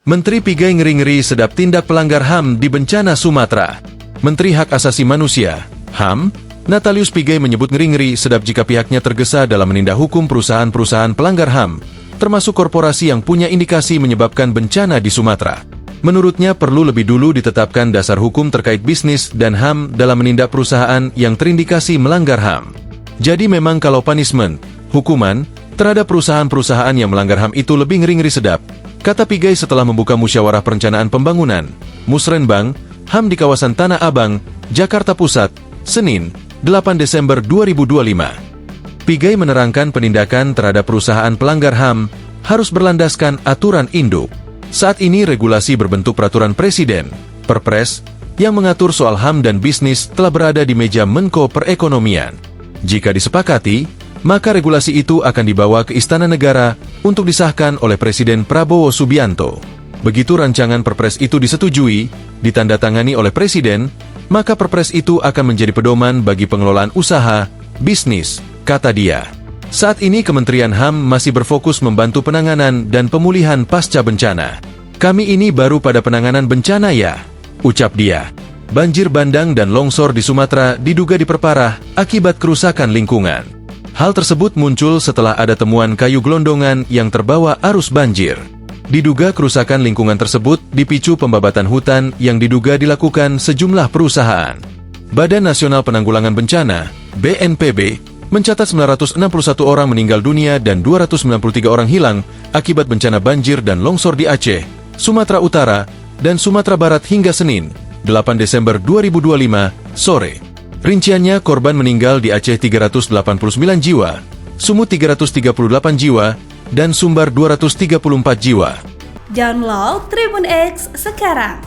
Menteri Pigai ngeri-ngeri sedap tindak pelanggar HAM di bencana Sumatera. Menteri Hak Asasi Manusia, HAM, Natalius Pigai menyebut ngeri-ngeri sedap jika pihaknya tergesa dalam menindak hukum perusahaan-perusahaan pelanggar HAM, termasuk korporasi yang punya indikasi menyebabkan bencana di Sumatera. Menurutnya perlu lebih dulu ditetapkan dasar hukum terkait bisnis dan HAM dalam menindak perusahaan yang terindikasi melanggar HAM. Jadi memang kalau punishment, hukuman, terhadap perusahaan-perusahaan yang melanggar HAM itu lebih ngeri-ngeri sedap, kata Pigai setelah membuka musyawarah perencanaan pembangunan, Musrenbang, HAM di kawasan Tanah Abang, Jakarta Pusat, Senin, 8 Desember 2025. Pigai menerangkan penindakan terhadap perusahaan pelanggar HAM harus berlandaskan aturan induk. Saat ini regulasi berbentuk peraturan presiden, Perpres, yang mengatur soal HAM dan bisnis telah berada di meja Menko Perekonomian. Jika disepakati, maka regulasi itu akan dibawa ke Istana Negara untuk disahkan oleh Presiden Prabowo Subianto. Begitu rancangan Perpres itu disetujui, ditandatangani oleh Presiden, maka Perpres itu akan menjadi pedoman bagi pengelolaan usaha, bisnis, kata dia. Saat ini Kementerian HAM masih berfokus membantu penanganan dan pemulihan pasca bencana. Kami ini baru pada penanganan bencana ya, ucap dia. Banjir bandang dan longsor di Sumatera diduga diperparah akibat kerusakan lingkungan. Hal tersebut muncul setelah ada temuan kayu gelondongan yang terbawa arus banjir. Diduga kerusakan lingkungan tersebut dipicu pembabatan hutan yang diduga dilakukan sejumlah perusahaan. Badan Nasional Penanggulangan Bencana, BNPB, mencatat 961 orang meninggal dunia dan 293 orang hilang akibat bencana banjir dan longsor di Aceh, Sumatera Utara, dan Sumatera Barat hingga Senin, 8 Desember 2025, sore. Rinciannya korban meninggal di Aceh 389 jiwa, Sumut 338 jiwa, dan Sumbar 234 jiwa. Download Tribun X sekarang,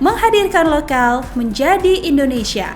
menghadirkan lokal menjadi Indonesia.